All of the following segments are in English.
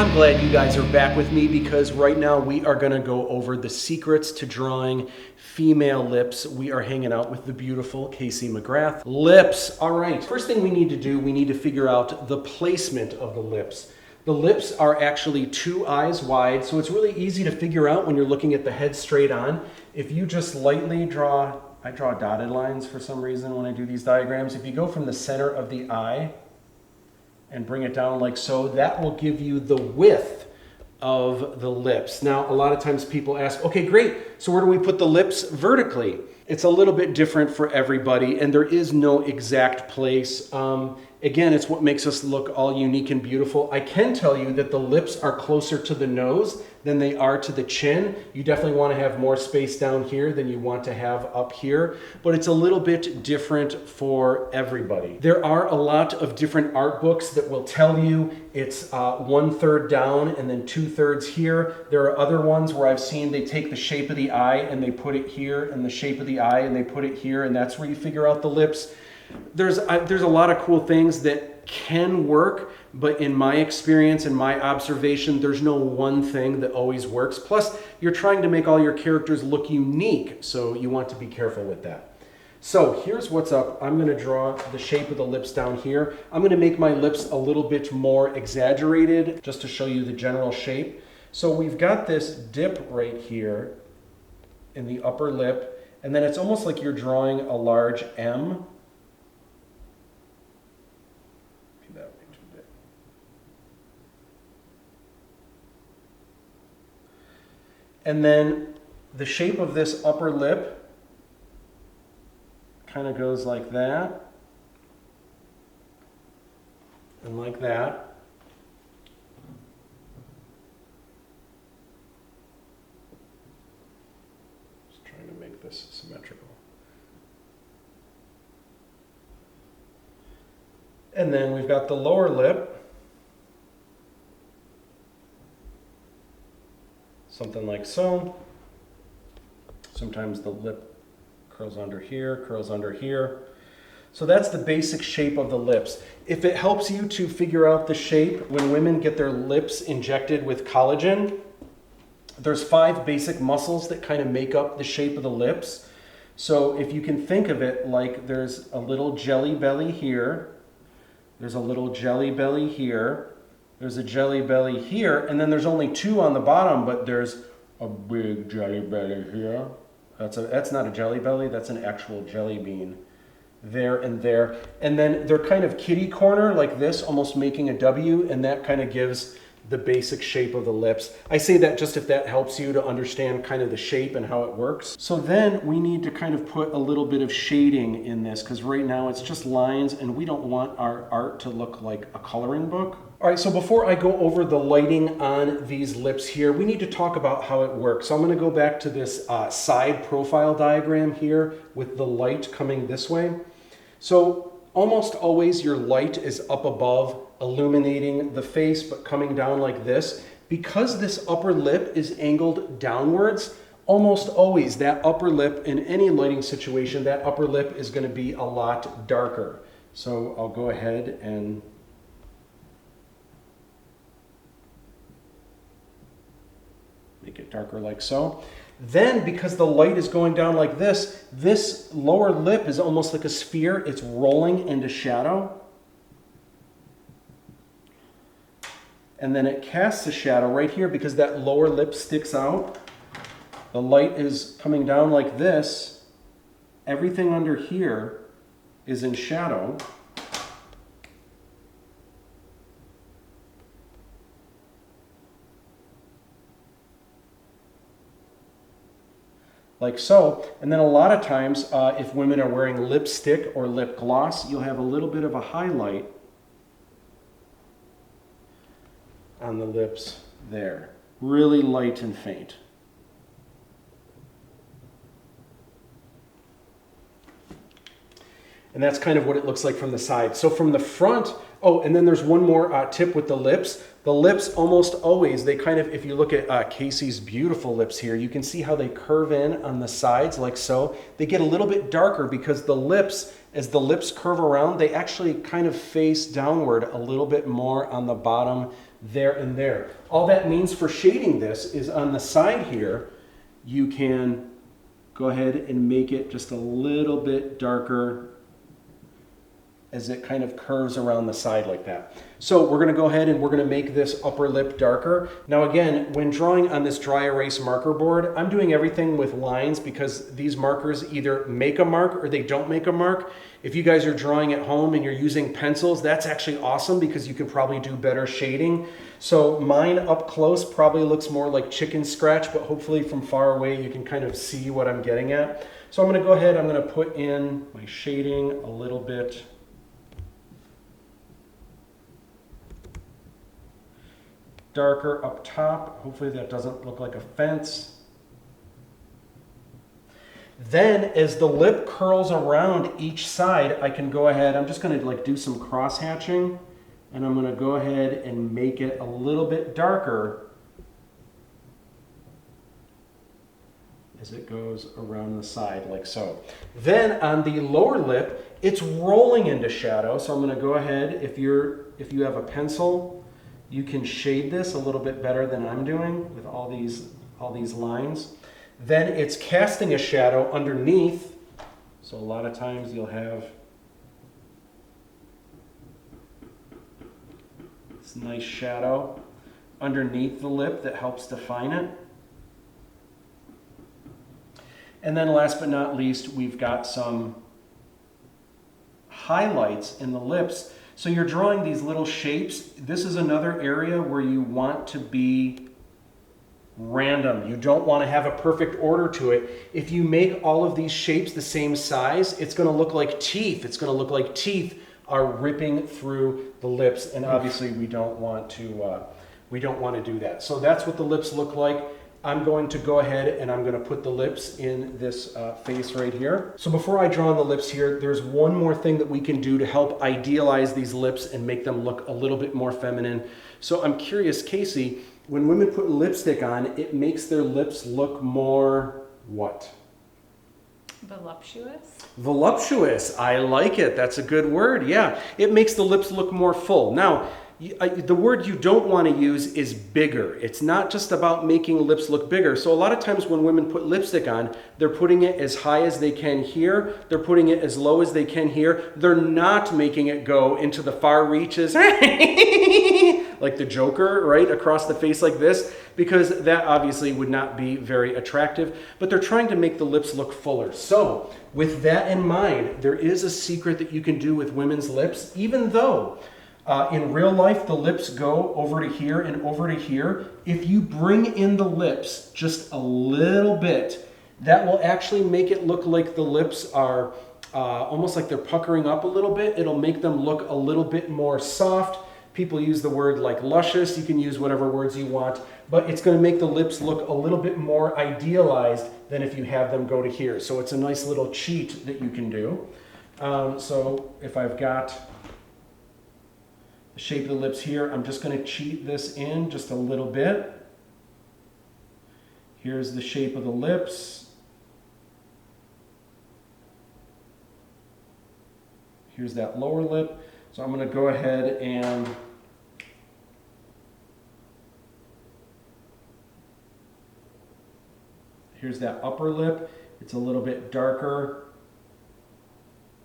I'm glad you guys are back with me because right now we are going to go over the secrets to drawing female lips. We are hanging out with the beautiful Casey McGrath. Lips. All right. First thing we need to do, we need to figure out the placement of the lips. The lips are actually 2 eyes wide, so it's really easy to figure out when you're looking at the head straight on. If you just lightly draw, I draw dotted lines for some reason when I do these diagrams. If you go from the center of the eye and bring it down like so, that will give you the width of the lips. Now, a lot of times people ask, okay, great, so where do we put the lips vertically? It's a little bit different for everybody, and there is no exact place. Again, it's what makes us look all unique and beautiful. I can tell you that the lips are closer to the nose than they are to the chin. You definitely want to have more space down here than you want to have up here, but it's a little bit different for everybody. There are a lot of different art books that will tell you it's 1/3 down and then 2/3 here. There are other ones where I've seen they take the shape of the eye and they put it here, and the shape of the eye and they put it here, and that's where you figure out the lips. There's a lot of cool things that can work, but in my experience and my observation, there's no one thing that always works. Plus, you're trying to make all your characters look unique, so you want to be careful with that. So here's what's up. I'm going to draw the shape of the lips down here. I'm going to make my lips a little bit more exaggerated just to show you the general shape. So we've got this dip right here in the upper lip, and then it's almost like you're drawing a large M. And then the shape of this upper lip kind of goes like that and like that. Just trying to make this symmetrical. And then we've got the lower lip. Something like so. Sometimes the lip curls under here, curls under here. So that's the basic shape of the lips. If it helps you to figure out the shape, when women get their lips injected with collagen, there's 5 basic muscles that kind of make up the shape of the lips. So if you can think of it like there's a little jelly belly here, there's a little jelly belly here, there's a jelly belly here, and then there's only 2 on the bottom, but there's a big jelly belly here. That's not a jelly belly, that's an actual jelly bean. There and there. And then they're kind of kitty corner like this, almost making a W, and that kind of gives the basic shape of the lips. I say that just if that helps you to understand kind of the shape and how it works. So then we need to kind of put a little bit of shading in this, because right now it's just lines and we don't want our art to look like a coloring book. All right, so before I go over the lighting on these lips here, we need to talk about how it works. So I'm going to go back to this side profile diagram here with the light coming this way. So almost always your light is up above, illuminating the face, but coming down like this. Because this upper lip is angled downwards, almost always that upper lip, in any lighting situation, that upper lip is going to be a lot darker. So I'll go ahead and make it darker like so. Then, because the light is going down like this, this lower lip is almost like a sphere. It's rolling into shadow. And then it casts a shadow right here because that lower lip sticks out. The light is coming down like this. Everything under here is in shadow. Like so. And then a lot of times, if women are wearing lipstick or lip gloss, you'll have a little bit of a highlight on the lips there. Really light and faint. And that's kind of what it looks like from the side. So from the front, Oh, and then there's one more tip with the lips. The lips almost always, they kind of, if you look at Casey's beautiful lips here, you can see how they curve in on the sides like so. They get a little bit darker because the lips, as the lips curve around, they actually kind of face downward a little bit more on the bottom there and there. All that means for shading this is on the side here, you can go ahead and make it just a little bit darker as it kind of curves around the side like that. So we're gonna go ahead and we're gonna make this upper lip darker. Now again, when drawing on this dry erase marker board, I'm doing everything with lines because these markers either make a mark or they don't make a mark. If you guys are drawing at home and you're using pencils, that's actually awesome because you can probably do better shading. So mine up close probably looks more like chicken scratch, but hopefully from far away you can kind of see what I'm getting at. So I'm gonna go ahead, I'm gonna put in my shading a little bit darker up top. Hopefully that doesn't look like a fence. Then as the lip curls around each side, I can go ahead, I'm just gonna like do some cross hatching and I'm gonna go ahead and make it a little bit darker as it goes around the side like so. Then on the lower lip, it's rolling into shadow. So I'm gonna go ahead, if you have a pencil, you can shade this a little bit better than I'm doing with all these lines. Then it's casting a shadow underneath. So a lot of times you'll have this nice shadow underneath the lip that helps define it. And then last but not least, we've got some highlights in the lips. So you're drawing these little shapes. This is another area where you want to be random. You don't want to have a perfect order to it. If you make all of these shapes the same size, it's going to look like teeth. It's going to look like teeth are ripping through the lips, and obviously we don't want to do that. So that's what the lips look like. I'm going to go ahead and I'm going to put the lips in this face right here. So before I draw on the lips here, there's one more thing that we can do to help idealize these lips and make them look a little bit more feminine. So I'm curious, Casey, when women put lipstick on, it makes their lips look more what? Voluptuous? Voluptuous. I like it. That's a good word. Yeah. It makes the lips look more full. Now, the word you don't want to use is bigger. It's not just about making lips look bigger. So a lot of times when women put lipstick on, they're putting it as high as they can here. They're putting it as low as they can here. They're not making it go into the far reaches like the Joker, right, across the face like this, because that obviously would not be very attractive. But they're trying to make the lips look fuller. So with that in mind, there is a secret that you can do with women's lips, even though in real life, the lips go over to here and over to here. If you bring in the lips just a little bit, that will actually make it look like the lips are almost like they're puckering up a little bit. It'll make them look a little bit more soft. People use the word like luscious. You can use whatever words you want, but it's going to make the lips look a little bit more idealized than if you have them go to here. So it's a nice little cheat that you can do. So if I've got the shape of the lips here, I'm just going to cheat this in just a little bit. Here's the shape of the lips. Here's that lower lip. So I'm going to go ahead and here's that upper lip. It's a little bit darker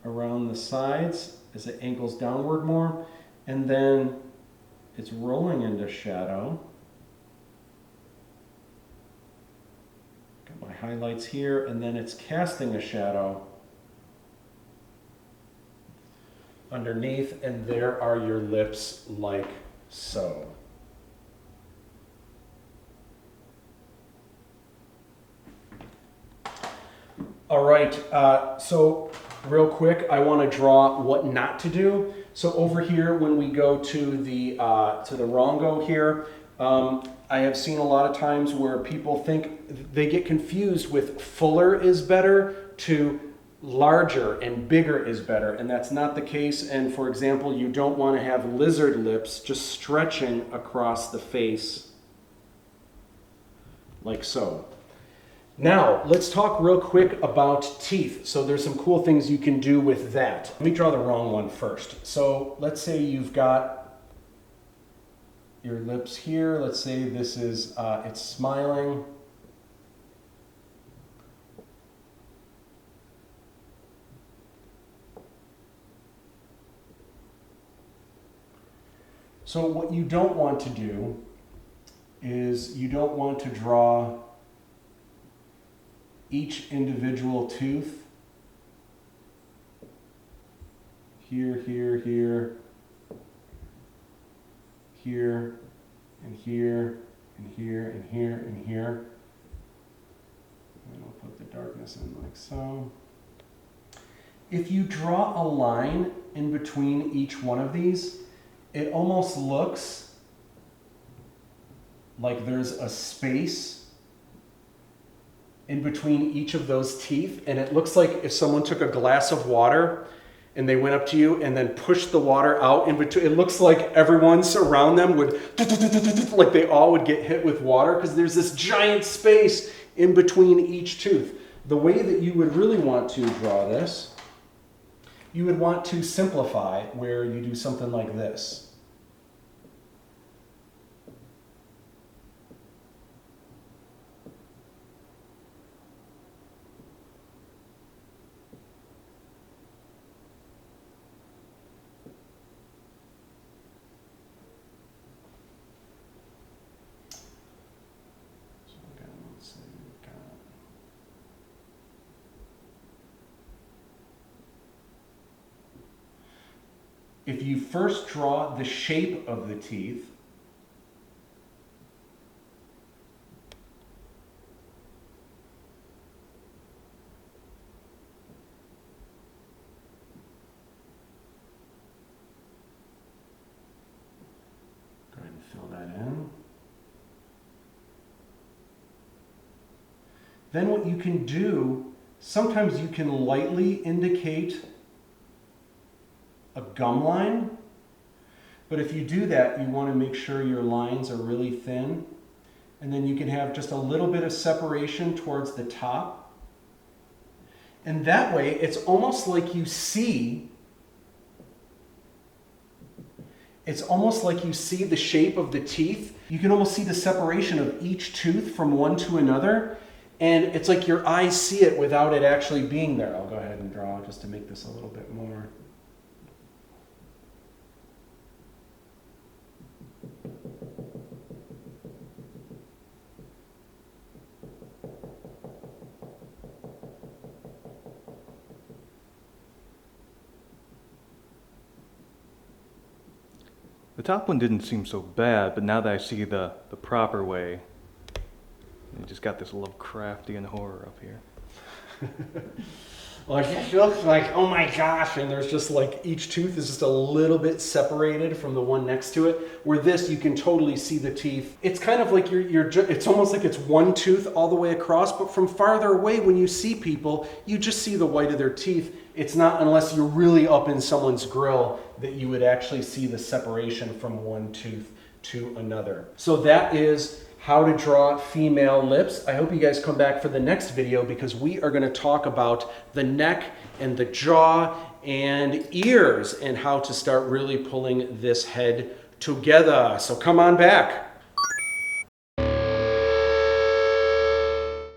around the sides as it angles downward more. And then it's rolling into shadow. Got my highlights here, and then it's casting a shadow underneath, and there are your lips like so. All right, so real quick, I want to draw what not to do. So over here, when we go to the wrongo here, I have seen a lot of times where people think they get confused with fuller is better to larger and bigger is better, and that's not the case. And for example, you don't want to have lizard lips just stretching across the face like so. Now, let's talk real quick about teeth. So there's some cool things you can do with that. Let me draw the wrong one first. So let's say you've got your lips here. Let's say this is, it's smiling. So what you don't want to do is you don't want to draw each individual tooth here, here, here, here, and here, and here, and here, and here. And I'll put the darkness in like so. If you draw a line in between each one of these, it almost looks like there's a space in between each of those teeth, and it looks like if someone took a glass of water and they went up to you and then pushed the water out in between, it looks like everyone's around them would, like they all would get hit with water because there's this giant space in between each tooth. The way that you would really want to draw this, you would want to simplify where you do something like this. If you first draw the shape of the teeth, go ahead and fill that in. Then what you can do, sometimes you can lightly indicate a gum line, but if you do that, you want to make sure your lines are really thin, and then you can have just a little bit of separation towards the top, and that way it's almost like you see the shape of the teeth. You can almost see the separation of each tooth from one to another, and it's like your eyes see it without it actually being there. I'll go ahead and draw just to make this a little bit more. The top one didn't seem so bad, but now that I see the proper way, you just got this Lovecraftian horror up here. Well, it just looks like, oh my gosh, and there's just like each tooth is just a little bit separated from the one next to it. Where this, you can totally see the teeth. It's kind of like it's almost like it's one tooth all the way across, but from farther away when you see people, you just see the white of their teeth. It's not unless you're really up in someone's grill that you would actually see the separation from one tooth to another. So that is how to draw female lips. I hope you guys come back for the next video because we are going to talk about the neck and the jaw and ears and how to start really pulling this head together. So come on back.